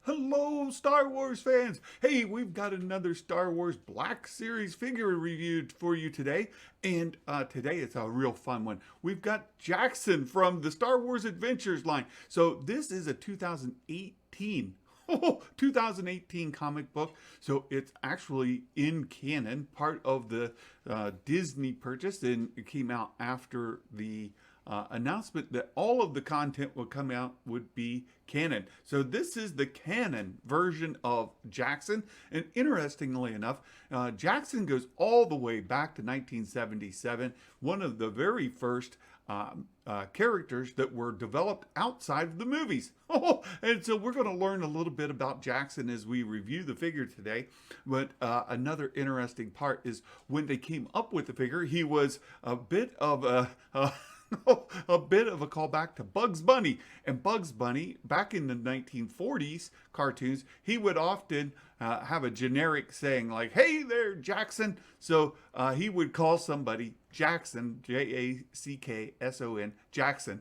Hello, Star Wars fans! Hey, we've got another Star Wars Black Series figure reviewed for you today, and today it's a real fun one. We've got Jaxxon from the Star Wars Adventures line. So this is a 2018 2018 comic book. So it's actually in canon, part of the Disney purchase, and it came out after the announcement that all of the content would come out would be canon. So this is the canon version of Jaxxon. And interestingly enough, Jaxxon goes all the way back to 1977, one of the very first characters that were developed outside of the movies. And so we're going to learn a little bit about Jaxxon as we review the figure today. But another interesting part is when they came up with the figure, he was a bit of a bit of a callback to Bugs Bunny. And Bugs Bunny, back in the 1940s cartoons, he would often have a generic saying like, "Hey there, Jaxxon." So he would call somebody Jaxxon, Jackson, Jaxxon.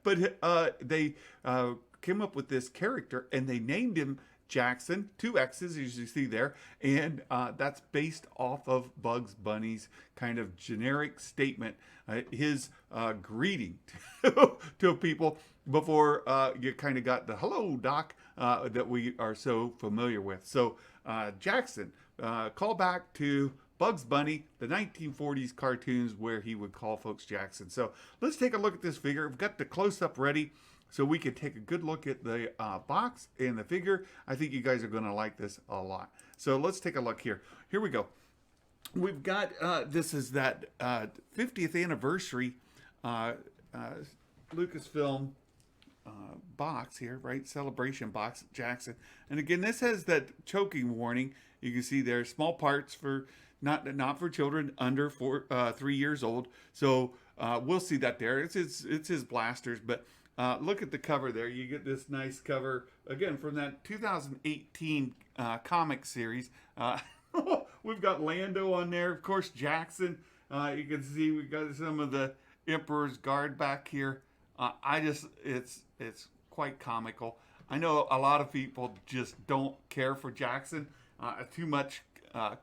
But they came up with this character and they named him Jaxxon, two X's as you see there, and that's based off of Bugs Bunny's kind of generic statement, his greeting to people before you kind of got the "hello, Doc" that we are so familiar with. So Jaxxon, call back to Bugs Bunny, the 1940s cartoons where he would call folks Jaxxon. So let's take a look at this figure. We've got the close-up ready, so we could take a good look at the box and the figure. I think you guys are going to like this a lot. So let's take a look here. Here we go. We've got, this is that 50th anniversary Lucasfilm box here, right? Celebration box, Jaxxon. And again, this has that choking warning. You can see there, small parts for not for children under 3 years old. So we'll see that there. It's his blasters, but look at the cover there. You get this nice cover, again, from that 2018 comic series. We've got Lando on there. Of course, Jaxxon. You can see we've got some of the Emperor's Guard back here. It's quite comical. I know a lot of people just don't care for Jaxxon. Too much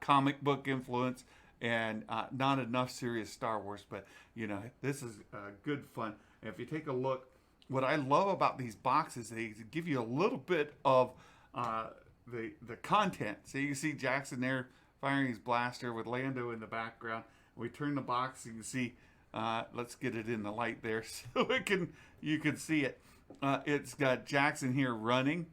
comic book influence and not enough serious Star Wars. But, you know, this is good fun. And if you take a look, what I love about these boxes, they give you a little bit of the content. So you can see Jaxxon there firing his blaster with Lando in the background. We turn the box, you can see, let's get it in the light there so you can see it. It's got Jaxxon here running,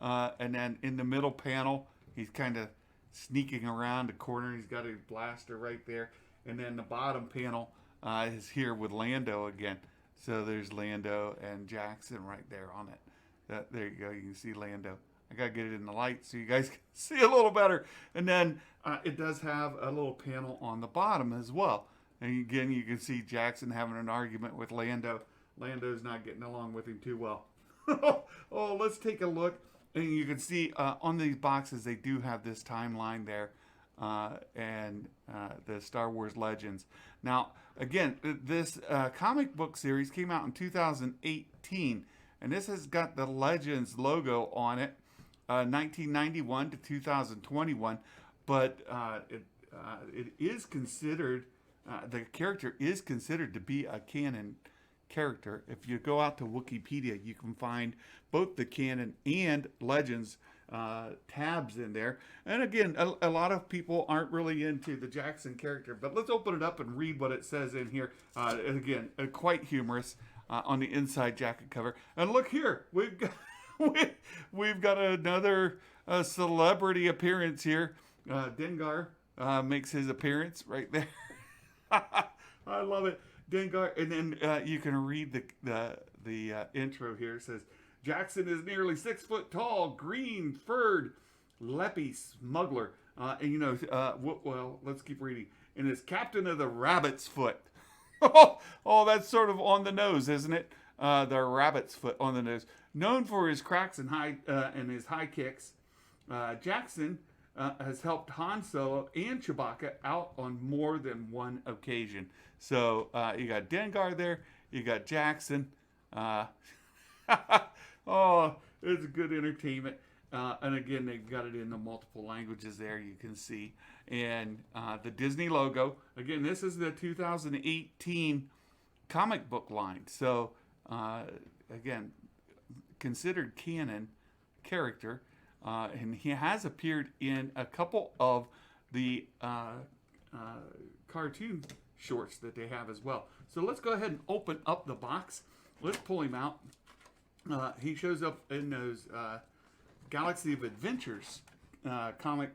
and then in the middle panel, he's kind of sneaking around the corner. He's got his blaster right there. And then the bottom panel is here with Lando again. So there's Lando and Jaxxon right there on it. There you go. You can see Lando. I got to get it in the light so you guys can see a little better. And then it does have a little panel on the bottom as well. And again, you can see Jaxxon having an argument with Lando. Lando's not getting along with him too well. Oh, let's take a look. And you can see on these boxes, they do have this timeline there. And the Star Wars Legends. Now, again, this comic book series came out in 2018, and this has got the Legends logo on it, 1991 to 2021. But it is considered, the character is considered to be a canon character. If you go out to Wikipedia, you can find both the canon and Legends tabs in there. And again, a lot of people aren't really into the Jaxxon character, but let's open it up and read what it says in here. And again, quite humorous on the inside jacket cover. And look here, we've got another celebrity appearance here. Dengar makes his appearance right there. I love it. Dengar, and then you can read the intro here. It says, Jaxxon is nearly 6 foot tall, green furred, leppy smuggler. And you know, well, let's keep reading. And is captain of the Rabbit's Foot. Oh, that's sort of on the nose, isn't it? The Rabbit's Foot on the nose. Known for his cracks and his high kicks, Jaxxon has helped Han Solo and Chewbacca out on more than one occasion. So you got Dengar there, you got Jaxxon. Oh, it's good entertainment. And again, they've got it in the multiple languages there, you can see. And the Disney logo. Again, this is the 2018 comic book line. So, again, considered canon character. And he has appeared in a couple of the cartoon shorts that they have as well. So let's go ahead and open up the box. Let's pull him out. He shows up in those Galaxy of Adventures comic.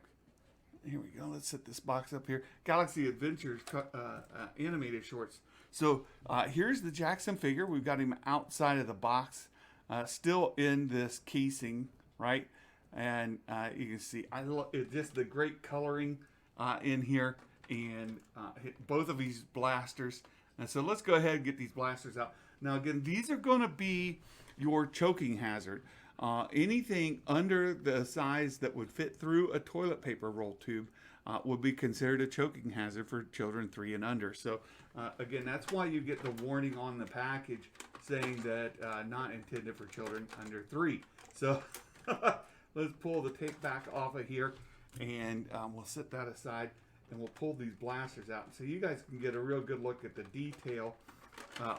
Here we go. Let's set this box up here. Galaxy Adventures animated shorts. So here's the Jaxxon figure. We've got him outside of the box, still in this casing, right? And you can see just the great coloring in here, and both of these blasters. And so let's go ahead and get these blasters out. Now again, these are going to be your choking hazard. Anything under the size that would fit through a toilet paper roll tube would be considered a choking hazard for children 3 and under. So again, that's why you get the warning on the package saying that not intended for children under 3. So let's pull the tape back off of here, and we'll set that aside, and we'll pull these blasters out so you guys can get a real good look at the detail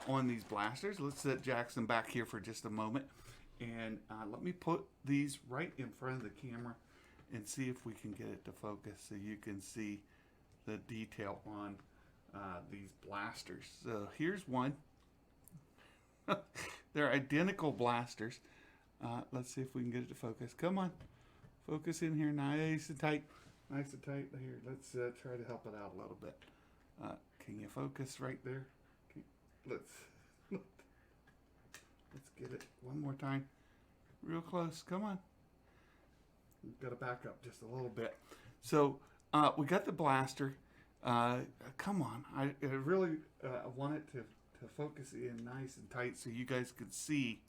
on these blasters. Let's set Jaxxon back here for just a moment, and let me put these right in front of the camera and see if we can get it to focus so you can see the detail on these blasters. So here's one. They're identical blasters. Let's see if we can get it to focus. Come on. Focus in here nice and tight. Nice and tight. Here, let's try to help it out a little bit. Can you focus right there? Let's get it one more time. Real close. Come on. We've got to back up just a little bit. So we got the blaster. Come on. I really want it to focus in nice and tight so you guys could see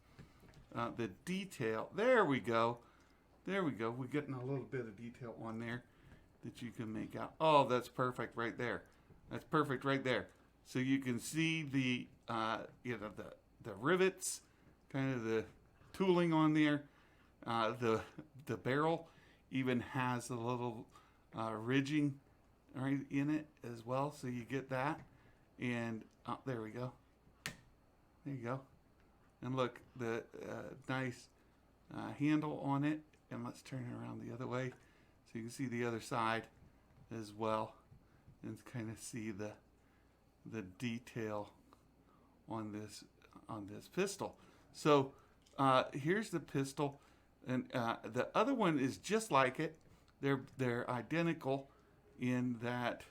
the detail. There we go. There we go. We're getting a little bit of detail on there that you can make out. Oh, that's perfect right there. That's perfect right there. So you can see the the rivets, kind of the tooling on there. The barrel even has a little ridging right in it as well. So you get that. And there we go. There you go. And look, the nice handle on it. And let's turn it around the other way so you can see the other side as well, and kind of see the detail on this pistol. So here's the pistol, and the other one is just like it. They're identical in that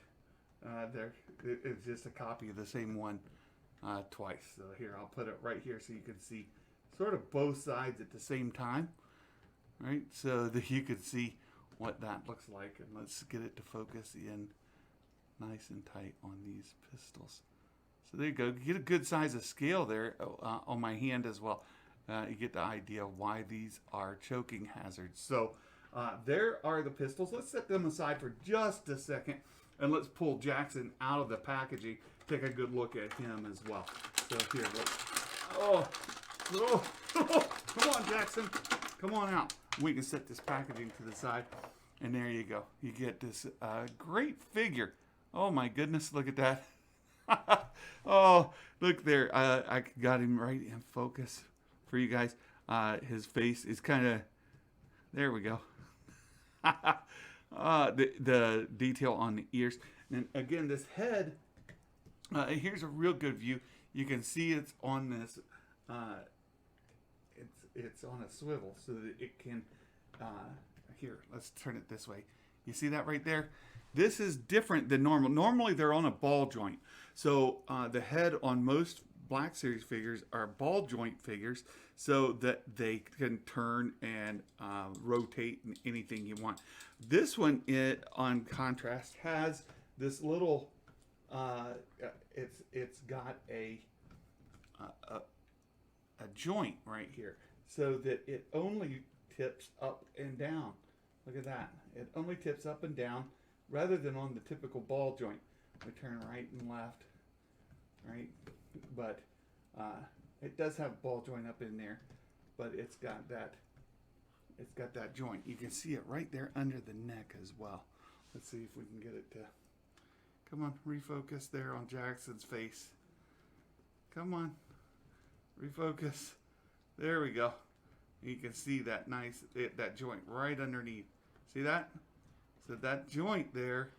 it's just a copy of the same one twice. So here, I'll put it right here so you can see sort of both sides at the same time. Right, so that you can see what that looks like, and let's get it to focus in nice and tight on these pistols. So there you go. You get a good size of scale there on my hand as well. You get the idea of why these are choking hazards. So there are the pistols. Let's set them aside for just a second, and let's pull Jaxxon out of the packaging. Take a good look at him as well. So here, come on, Jaxxon. Come on out. We can set this packaging to the side, and there you go. You get this great figure. Oh my goodness, look at that. Oh, look there. I got him right in focus for you guys. His face is kind of, there we go. The detail on the ears. And again, this head, here's a real good view. You can see it's on this it's on a swivel so that it can, here, let's turn it this way. You see that right there? This is different than normal. Normally they're on a ball joint. So the head on most Black Series figures are ball joint figures so that they can turn and rotate in anything you want. This one, on contrast, has this little, it's got a joint right here, so that it only tips up and down. Look at that. It only tips up and down rather than on the typical ball joint. We turn right and left, right? But it does have ball joint up in there, but it's got that it's got that joint. You can see it right there under the neck as well. Let's see if we can get it to, come on, refocus there on Jaxxon's face. Come on, refocus. There we go. You can see that that joint right underneath. See that? So that joint there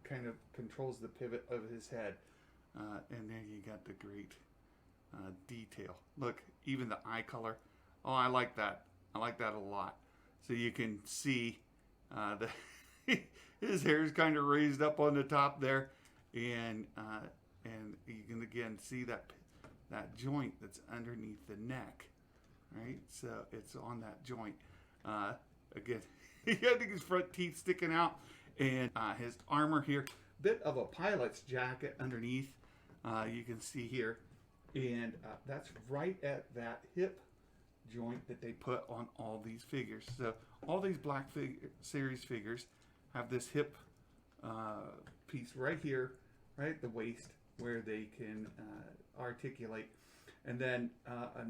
kind of controls the pivot of his head. And there you got the great detail. Look, even the eye color. Oh, I like that. I like that a lot. So you can see his hair is kind of raised up on the top there, and you can again see that joint that's underneath the neck, right? So it's on that joint. Again, he had his front teeth sticking out, and his armor here, bit of a pilot's jacket underneath. You can see here, and that's right at that hip joint that they put on all these figures. So all these Black Series figures have this hip piece right here, right at the waist, where they can articulate, and then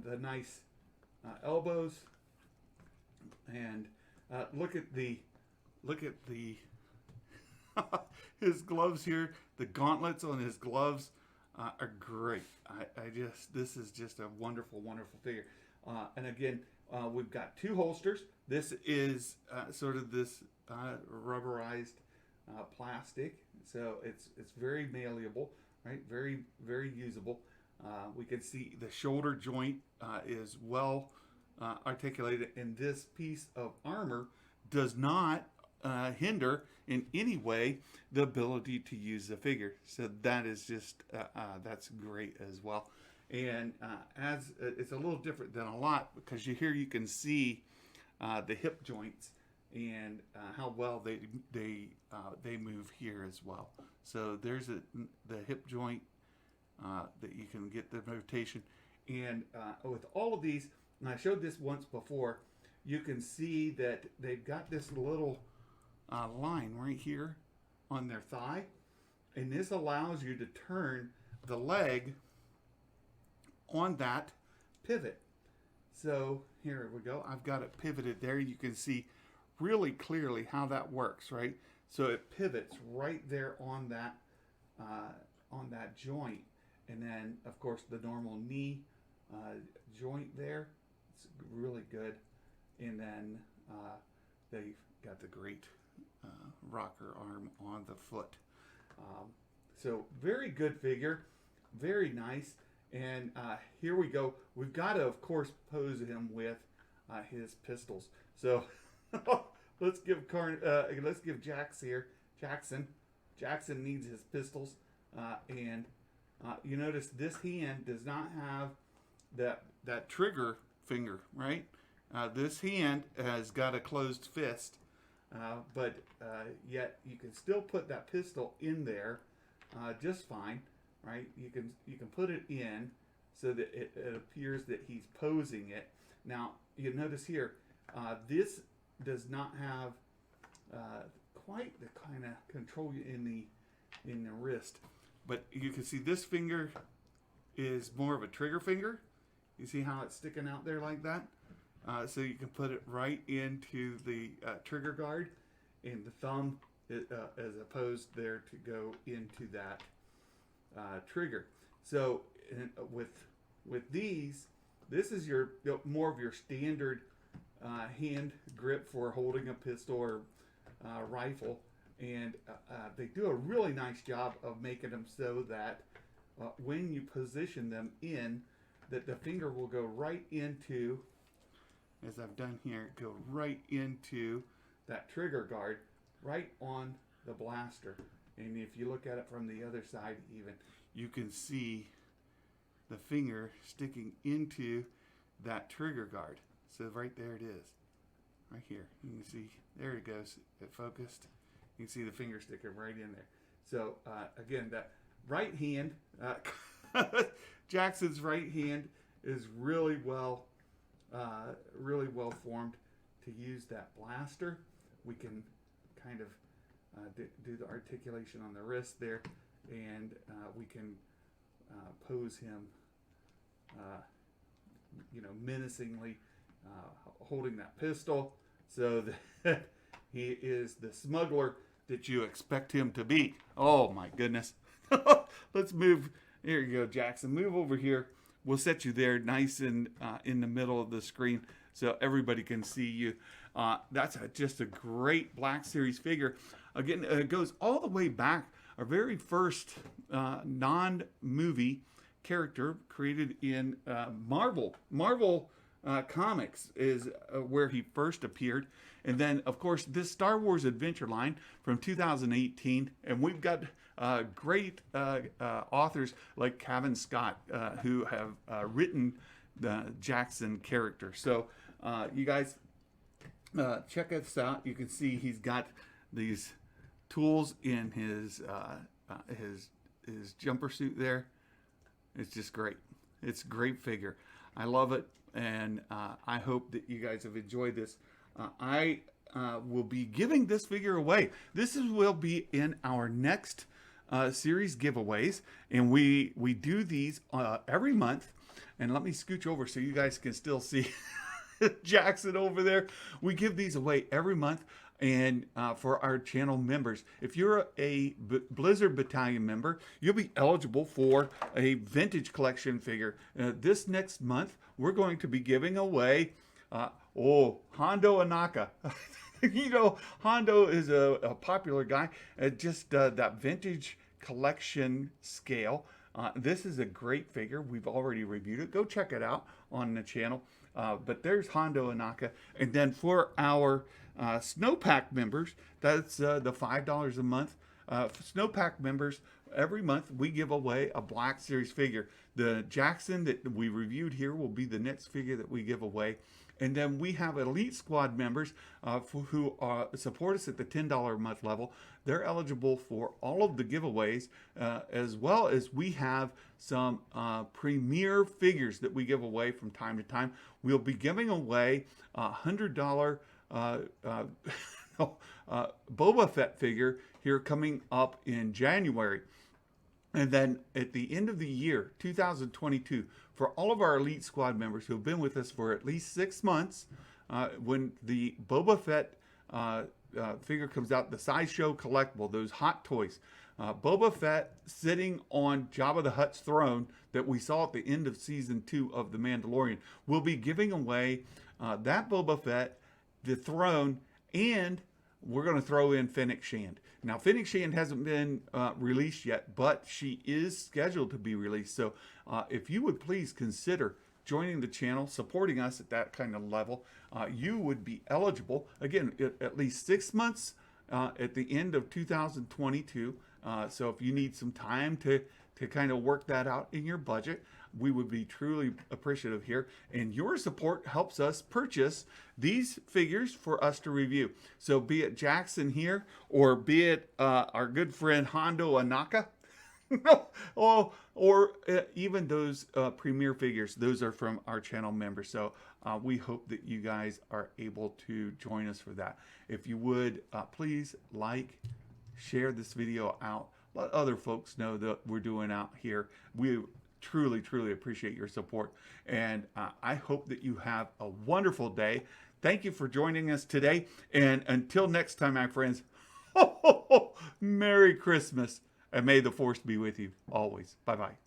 the nice elbows, and look at the his gloves here. The gauntlets on his gloves are great. This is just a wonderful, wonderful figure. And again, we've got two holsters. This is sort of this rubberized plastic, so it's very malleable, right? Very, very usable. We can see the shoulder joint is well articulated, and this piece of armor does not hinder in any way the ability to use the figure. So that is just that's great as well. And as it's a little different than a lot, because here you can see the hip joints and how well they move here as well. So there's the hip joint that you can get the rotation. And with all of these, and I showed this once before, you can see that they've got this little line right here on their thigh, and this allows you to turn the leg on that pivot. So here we go. I've got it pivoted there. You can see really clearly how that works, right? So it pivots right there on that joint, and then of course the normal knee joint there. It's really good, and then they've got the great rocker arm on the foot. So very good figure, very nice. And here we go. We've got to, of course, pose him with his pistols. So let's give Jaxxon needs his pistols, and you notice this hand does not have that trigger finger, right? This hand has got a closed fist, but yet you can still put that pistol in there just fine, right? You can put it in so that it appears that he's posing it. Now you notice here, this does not have quite the kind of control in the wrist, but you can see this finger is more of a trigger finger. You see how it's sticking out there like that? So you can put it right into the trigger guard, and the thumb as opposed there to go into that trigger. So with these, this is your more of your standard hand grip for holding a pistol or rifle, and they do a really nice job of making them so that when you position them in, that the finger will go right into, as I've done here, go right into that trigger guard, right on the blaster. And if you look at it from the other side even, you can see the finger sticking into that trigger guard. So right there it is, right here. You can see, there it goes, it focused. You can see the finger sticking right in there. So again, that right hand, Jaxxon's right hand is really well formed to use that blaster. We can kind of do the articulation on the wrist there, and we can pose him, menacingly, holding that pistol, so that he is the smuggler that you expect him to be. Oh my goodness. Let's move. Here you go, Jaxxon. Move over here. We'll set you there nice and in the middle of the screen so everybody can see you. That's just a great Black Series figure. Again, it goes all the way back. Our very first non-movie character created in Marvel. Marvel Comics is where he first appeared. And then, of course, this Star Wars Adventure line from 2018. And we've got great authors like Kevin Scott who have written the Jaxxon character. So you guys check this out. You can see he's got these tools in his jumper suit there. It's just great. It's a great figure. I love it, and I hope that you guys have enjoyed this. I will be giving this figure away. Will be in our next series giveaways, and we do these every month. And let me scooch over so you guys can still see Jaxxon over there. We give these away every month, and for our channel members. If you're a Blizzard Battalion member, you'll be eligible for a vintage collection figure. This next month, we're going to be giving away Hondo Anaka. You know, Hondo is a popular guy. Just that vintage collection scale. This is a great figure. We've already reviewed it. Go check it out on the channel. But there's Hondo Anaka. And then for our Snowpack members, that's the $5 a month. Snowpack members, every month we give away a Black Series figure. The Jaxxon that we reviewed here will be the next figure that we give away. And then we have Elite Squad members who support us at the $10 a month level. They're eligible for all of the giveaways, as well as we have some premier figures that we give away from time to time. We'll be giving away a $100 Boba Fett figure here coming up in January. And then at the end of the year, 2022, for all of our Elite Squad members who have been with us for at least 6 months, when the Boba Fett figure comes out, the Sideshow collectible, those hot toys, Boba Fett sitting on Jabba the Hutt's throne that we saw at the end of season 2 of The Mandalorian, we'll be giving away that Boba Fett, the throne, and we're going to throw in Fennec Shand. Now, Fennec Shand hasn't been released yet, but she is scheduled to be released. So if you would please consider joining the channel, supporting us at that kind of level, you would be eligible, again, at least 6 months at the end of 2022. So if you need some time to kind of work that out in your budget, we would be truly appreciative here. And your support helps us purchase these figures for us to review. So be it Jaxxon here, or be it our good friend Hondo Anaka, or even those premier figures. Those are from our channel members. So we hope that you guys are able to join us for that. If you would, please like, share this video out. Let other folks know that we're doing out here. We truly, truly appreciate your support. And I hope that you have a wonderful day. Thank you for joining us today. And until next time, my friends, Merry Christmas. And may the Force be with you always. Bye-bye.